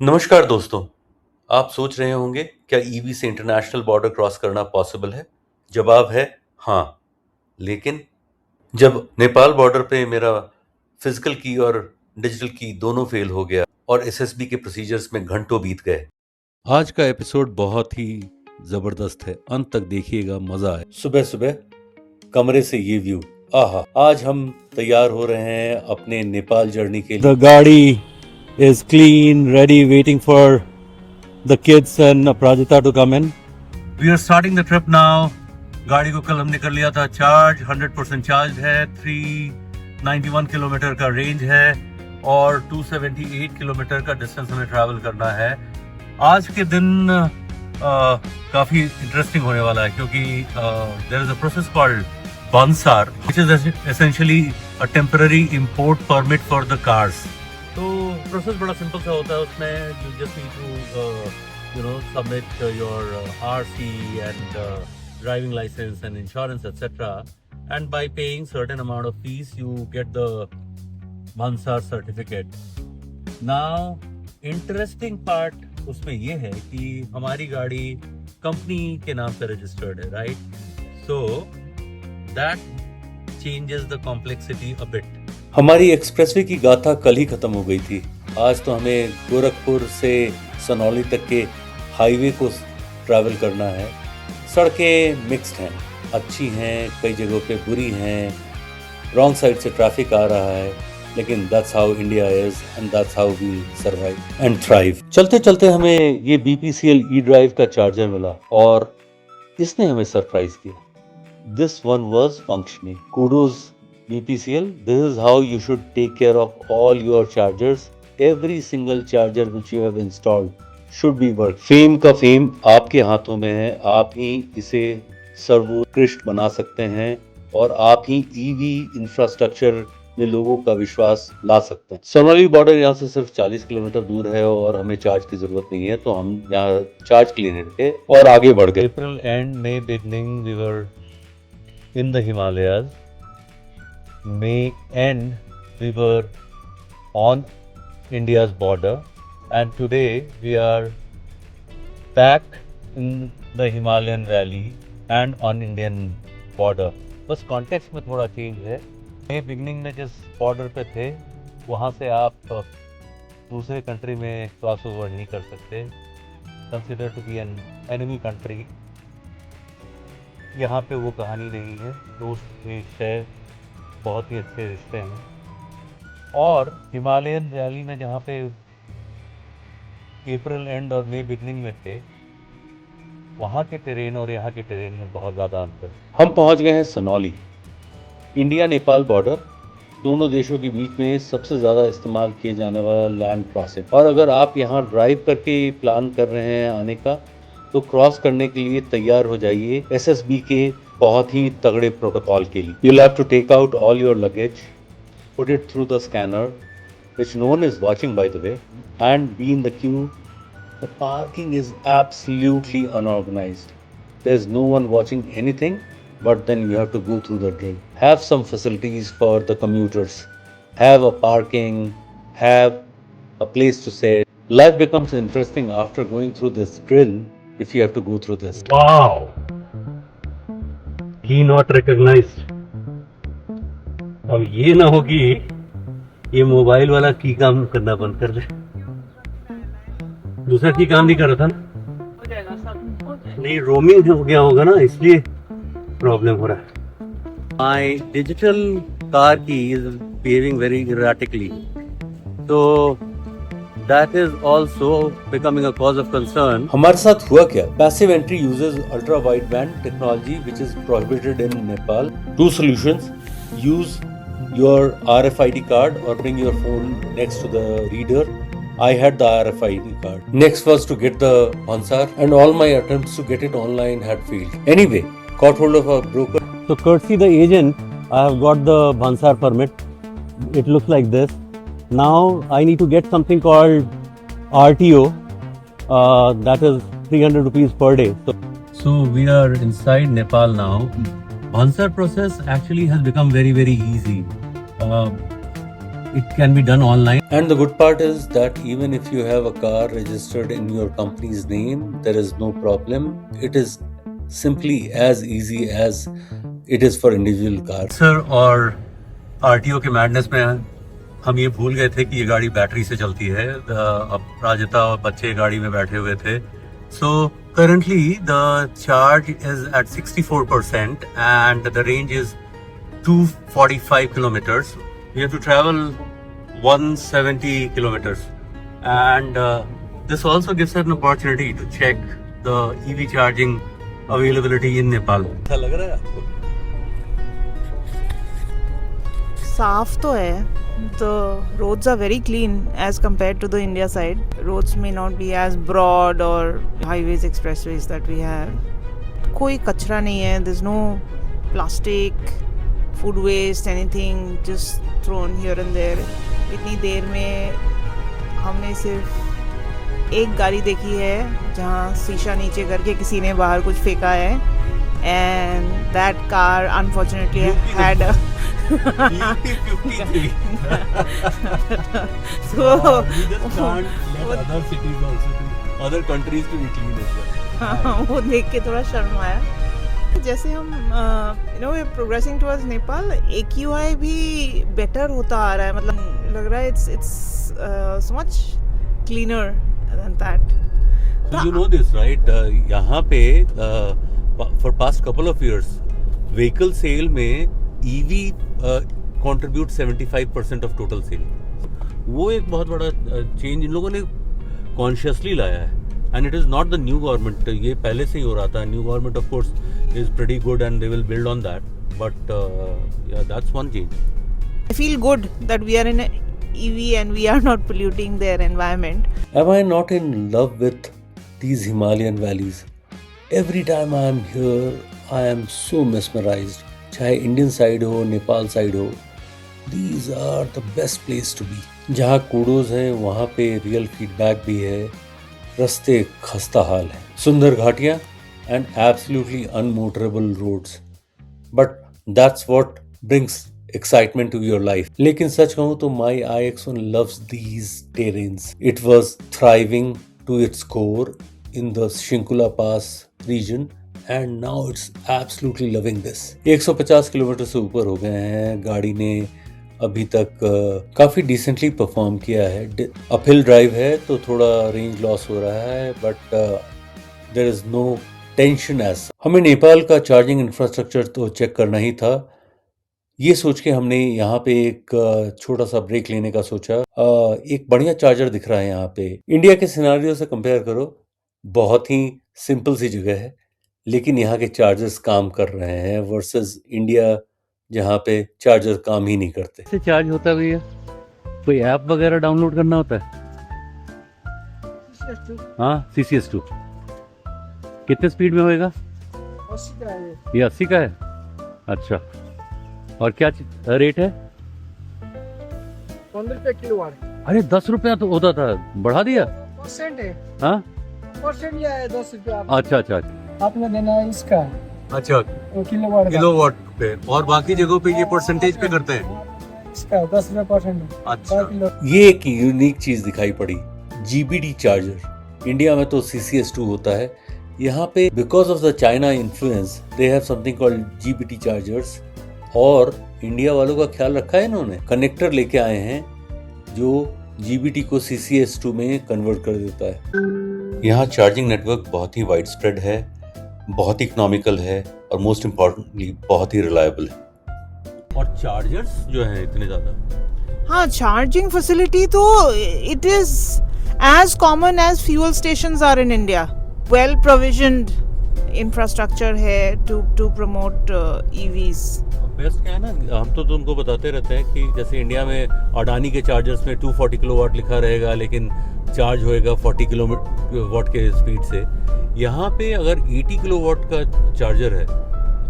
नमस्कार दोस्तों। आप सोच रहे होंगे क्या ईवी से इंटरनेशनल बॉर्डर क्रॉस करना पॉसिबल है? जवाब है हाँ। लेकिन जब नेपाल बॉर्डर पे मेरा फिजिकल की और डिजिटल की दोनों फेल हो गया और एसएसबी के प्रोसीजर्स में घंटों बीत गए। आज का एपिसोड बहुत ही जबरदस्त है, अंत तक देखिएगा, मजा है। सुबह सुबह कमरे से ये व्यू, आहा। आज हम तैयार हो रहे हैं अपने नेपाल जर्नी के लिए। The गाड़ी is clean, ready, waiting for the kids and Prajita to come in. We are starting the trip now. गाड़ी को कल हमने कर लिया था चार्ज, 100% चार्ज है, 391 किलोमीटर का रेंज है और 278 किलोमीटर का डिस्टेंस हमें ट्रैवल करना है। आज के दिन काफी इंटरेस्टिंग होने वाला है क्योंकि there is a process called bhansar which is essentially a temporary import permit for the cars. तो प्रोसेस बड़ा सिंपल सा होता है, उसमें you just need to submit your RC and driving license and insurance, etc. And by paying certain amount of fees, you get the Bansar certificate. Now, interesting part उसमें ये है कि हमारी गाड़ी कंपनी के नाम से रजिस्टर्ड है, right? So that changes the complexity a bit. हमारी एक्सप्रेसवे की गाथा कल ही खत्म हो गई थी। आज तो हमें गोरखपुर से सनौली तक के हाईवे को ट्रैवल करना है। सड़कें मिक्स्ड हैं, अच्छी हैं, कई जगहों पे बुरी हैं, रॉन्ग साइड से ट्रैफिक आ रहा है, लेकिन that's how India is and that's how we survive and thrive. चलते चलते हमें ये BPCL E-Drive का चार्जर मिला और इसने हमें सरप्राइज किया। This one was functioning. Kudos BPCL, this is how you should take care of all your chargers. Every single charger which you have installed should be work. Fame का fame आपके हाथों में है, आप ही इसे सर्वोत्कृष्ट बना सकते हैं और आप ही ईवी इंफ्रास्ट्रक्चर में लोगों का विश्वास ला सकते हैं। सनौली बॉर्डर यहाँ से सिर्फ 40 किलोमीटर दूर है और हमें चार्ज की जरूरत नहीं है, तो हम यहाँ चार्ज के लिए नहीं रुके और आगे बढ़ गए। April and May beginning we were in the Himalayas. May end we were on India's border, and today we are back in the Himalayan valley and on Indian border. बस कॉन्टेक्स्ट में थोड़ा चेंज है। मैं बिगनिंग में जिस border पे थे वहाँ से आप दूसरे कंट्री में क्रॉस ओवर नहीं कर सकते, consider to be an enemy country. यहाँ पे वो कहानी नहीं है, दोस्त देश है, बहुत ही अच्छे रिश्ते हैं। और हिमालयन वैली में जहाँ पे अप्रैल एंड और मई बिगनिंग में थे, वहाँ के टेरेन और यहाँ के टेरेन में बहुत ज़्यादा अंतर। हम पहुँच गए हैं सनौली। इंडिया नेपाल बॉर्डर, दोनों देशों के बीच में सबसे ज़्यादा इस्तेमाल किए जाने वाला लैंड क्रॉसिंग। और अगर आप यहाँ ड्राइव करके प्लान कर रहे हैं आने का, तो क्रॉस करने के लिए तैयार हो जाइए SSB के बहुत ही तगड़े प्रोटोकॉल के लिए। You'll have to take out all your luggage, put it through the scanner, which no one is watching by the way, and be in the queue. The parking is absolutely unorganized. There's no one watching anything, but then you have to go through the drill. Have some facilities for the commuters. Have a parking, have a place to sit. Life becomes interesting after going through this drill if you have to go through this. Wow! Key not recognized. अब ये ना हो कि ये mobile वाला की काम करना बंद कर दे। दूसरा की काम नहीं कर रहा था ना, नहीं रोमिंग हो गया होगा ना, इसलिए प्रॉब्लम हो रहा है। माई डिजिटल कार की इज बिहेविंग वेरी इराटिकली, तो that is also becoming a cause of concern. हमारे साथ हुआ क्या? Passive entry uses ultra wideband technology which is prohibited in Nepal. Two solutions: use your RFID card or bring your phone next to the reader. I had the RFID card. Next was to get the Bansar, and all my attempts to get it online had failed. Anyway, got hold of a broker. So courtesy the agent, I have got the Bansar permit. It looks like this. Now I need to get something called RTO. That is 300 rupees per day. So we are inside Nepal now. Bansar process actually has become very, very easy. it can be done online. And the good part is that even if you have a car registered in your company's name, there is no problem. It is simply as easy as it is for individual cars. Sir, और RTO के madness में हम ये भूल गए थे कि ये गाड़ी बैटरी से चलती है. अब राजिता और बच्चे गाड़ी में बैठे हुए थे. So currently the charge is at 64% and the range is 245 kilometers. We have to travel 170 kilometers, and this also gives us an opportunity to check the EV charging availability in Nepal. अच्छा लग रहा है आपको? साफ तो है. The roads are very clean as compared to the India side. Roads may not be as broad or highways, expressways that we have. कोई कचरा नहीं है. There's no plastic, food waste, anything just thrown here and there. इतनी देर में हमने सिर्फ एक गाड़ी देखी है जहाँ शीशा नीचे करके किसी ने बाहर कुछ फेंका है. And that car unfortunately had a UP53. so We just can't let other cities also to other countries to be clean as well. वो देख के थोड़ा शर्म आया. जैसे हम प्रोग्रेसिंग टुवर्ड्स नेपाल, AQI भी बेटर होता आ रहा है. मतलब लग रहा है it's so much cleaner than that. So you know this, right? यहाँ पे for past couple of years vehicle sale में EV contribute 75% of total sale. वो एक बहुत बड़ा चेंज इन लोगों ने कॉन्शियसली लाया है. And it is not the new government. ये पहले से ही हो रहा था. New government of course is pretty good and they will build on that. But yeah, that's one change. I feel good that we are in a EV and we are not polluting their environment. Am I not in love with these Himalayan valleys? Every time I am here, I am so mesmerized. चाहे Indian side हो, Nepal side हो, these are the best place to be. जहाँ kudos हैं वहाँ पे real feedback भी है. रास्ते खस्ता हाल है. सुंदर घाटियाँ and absolutely unmotorable roads. But that's what brings excitement to your life. लेकिन सच कहूँ तो my iX1 loves these terrains. It was thriving to its core in the Shinkula Pass region and now it's absolutely loving this. 150 kilometre से ऊपर हो गए हैं. गाड़ी ने अभी तक काफ़ी डिसेंटली परफॉर्म किया है. अपहिल ड्राइव है तो थोड़ा रेंज लॉस हो रहा है, but there is no tension as. हमें नेपाल का चार्जिंग इंफ्रास्ट्रक्चर तो चेक करना ही था. ये सोच के हमने यहाँ पे एक छोटा सा ब्रेक लेने का सोचा. एक बढ़िया चार्जर दिख रहा है यहाँ पे. इंडिया के सिनारियो से कंपेयर करो, बहुत ही सिंपल सी जगह है, लेकिन यहाँ के चार्जर्स काम कर रहे हैं वर्सेस इंडिया जहाँ पे चार्जर काम ही नहीं करते. कैसे चार्ज होता है भैया? कोई ऐप वगैरह डाउनलोड करना होता है? हाँ, CCS2. कितने स्पीड में होएगा? 80 का है. ये 80 का है. अच्छा, और क्या रेट है? 15 रुपये किलोवाट. अरे 10 रुपया तो होता था, बढ़ा दिया? परसेंट है. हाँ, परसेंट या है 10 रुपया. अच्छा अच्छा. आपने देना है इसका. अच्छा, किलोवाट. किलोवाट पे. और बाकी जगहों पे ये परसेंटेज पे करते हैं. इसका 10 रुपये परसेंट. अच्छा, ये एक यूनिक चीज दिखाई पड़ी. GBT charger. इंडिया में तो CCS2 होता है. यहाँ पे because of the China influence they have something called GBT chargers. और इंडिया वालों का ख्याल रखा है इन्होंने. कनेक्टर लेके आए हैं जो GBT को CCS2 में कन्वर्ट कर देता है. यहाँ चार्जिंग नेटवर्क बहुत ही वाइड स्प्रेड है, बहुत इकोनॉमिकल है और मोस्ट इम्पोर्टेंटली बहुत ही रिलायबल है. और चार्जर्स जो हैं इतने ज़्यादा. हाँ, चार्जिंग फैसिलिटी तो it is as common as fuel stations are in India. Well provisioned infrastructure है टू प्रमोट EVs. बेस्ट क्या है ना, हम तो तुमको बताते रहते हैं कि जैसे इंडिया में अडानी के चार्जर्स में 240 किलोवाट लिखा रहेगा, लेकिन चार्ज होएगा 40 किलोवाट के स्पीड से. यहाँ पे अगर 80 किलोवाट का चार्जर है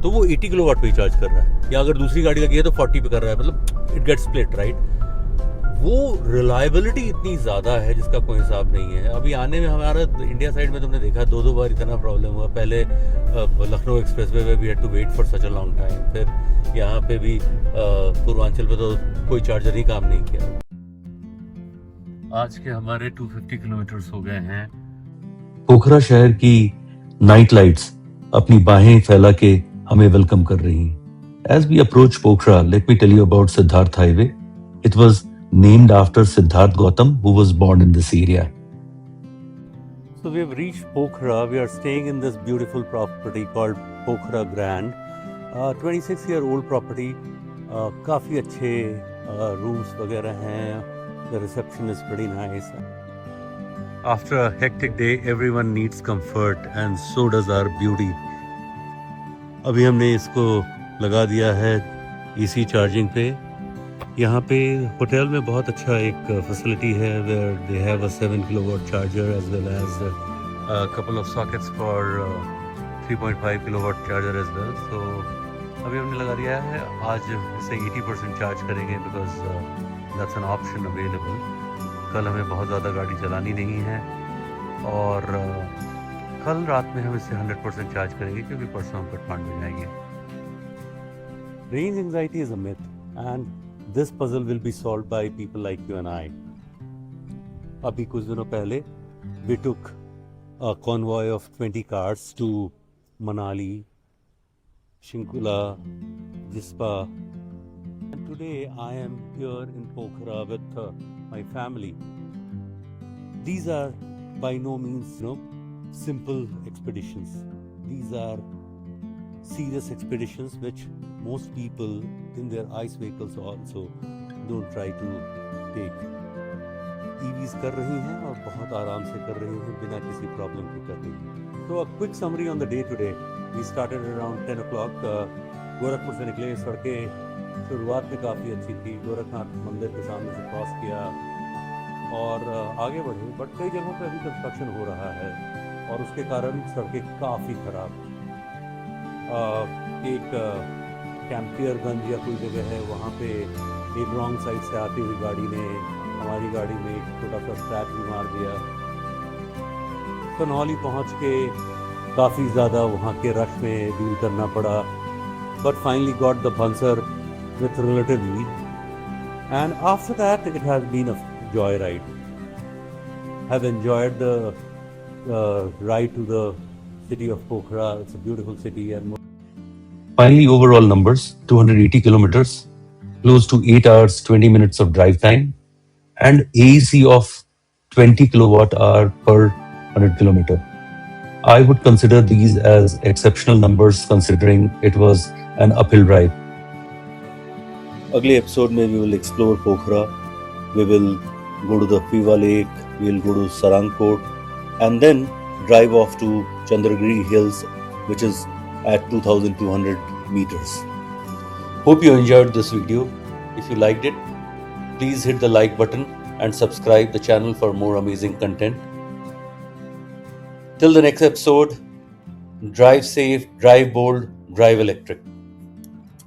तो वो 80 किलोवाट पे ही चार्ज कर रहा है, या अगर दूसरी गाड़ी लगी है तो 40 पे कर रहा है. मतलब इट गेट्स स्प्लिट, राइट. वो रिलायबिलिटी इतनी ज़्यादा है जिसका कोई हिसाब नहीं है। अभी आने में हमारा इंडिया साइड में तुमने देखा 2-2 बार इतना प्रॉब्लम हुआ। पहले लखनऊ एक्सप्रेसवे पे we had to wait for such a long time, फिर यहाँ पे भी पूर्वांचल पे तो कोई चार्जर ही काम नहीं किया। आज के हमारे 250 किलोमीटर्स हो गए हैं। पोखरा शहर की नाइट लाइट्स अपनी बाहें फैला के हमें वेलकम कर रही हैं। As we approach Pokhara, let me tell you about Siddharth Highway. It was named after Siddharth Gautam, who was born in this area. So we have reached Pokhara. We are staying in this beautiful property called Pokhara Grand. 26-year-old property. काफी अच्छे rooms वगैरह हैं. The reception is pretty nice. After a hectic day, everyone needs comfort, and so does our beauty. अभी हमने इसको लगा दिया है एसी चार्जिंग पे। यहाँ पे होटल में बहुत अच्छा एक फैसिलिटी है where they have a 7 kilowatt charger as well as couple of sockets for 3.5 kilowatt charger as well. So अभी हमने लगा दिया है। आज इसे 80% चार्ज करेंगे because that's an option available. कल हमें बहुत ज़्यादा गाड़ी चलानी नहीं है और कल रात में हम इसे 100% चार्ज करेंगे क्योंकि परसों हम काठमांडू जाएंगे। Range anxiety is a myth, and this puzzle will be solved by people like you and I. अभी कुछ दिनों पहले we took a convoy of 20 cars to Manali, Shinkula, Jispa, and today I am here in Pokhara with my family. These are by no means, simple expeditions. These are serious expeditions which most people in their ICE vehicles also don't try to take. EVs कर रही हैं और बहुत आराम से कर रही हैं बिना किसी प्रॉब्लम के कर रही हैं। So a quick summary on the day today. We started around 10 o'clock. Gorakhpur से निकले। सड़कें शुरुआत में काफ़ी अच्छी थी। गोरखनाथ मंदिर के सामने से क्रॉस किया और आगे बढ़े, बट कई जगहों पर अभी कंस्ट्रक्शन हो रहा है और उसके कारण सड़कें काफ़ी ख़राब। एक कैंपियरगंज या कोई जगह है, वहाँ पे एक रॉन्ग साइड से आती हुई गाड़ी ने हमारी गाड़ी में एक छोटा सा स्क्रैच भी मार दिया। कनौली पहुँच के काफ़ी ज़्यादा वहाँ के रश में डील करना पड़ा, but finally got the bhansar with relative ease and after that it has been a joy ride. Have enjoyed the ride to the city of Pokhara. It's a beautiful city and finally overall numbers 280 kilometers, close to 8 hours 20 minutes of drive time and AEC of 20 kilowatt hour per 100 kilometer. I would consider these as exceptional numbers considering it was an uphill drive. अगले episode में we will explore Pokhara. We will go to the Piva Lake, we will go to Sarangkot and then drive off to Chandragiri Hills, which is at 2,200 meters. Hope you enjoyed this video. If you liked it, please hit the like button and subscribe the channel for more amazing content. Till the next episode, drive safe, drive bold, drive electric.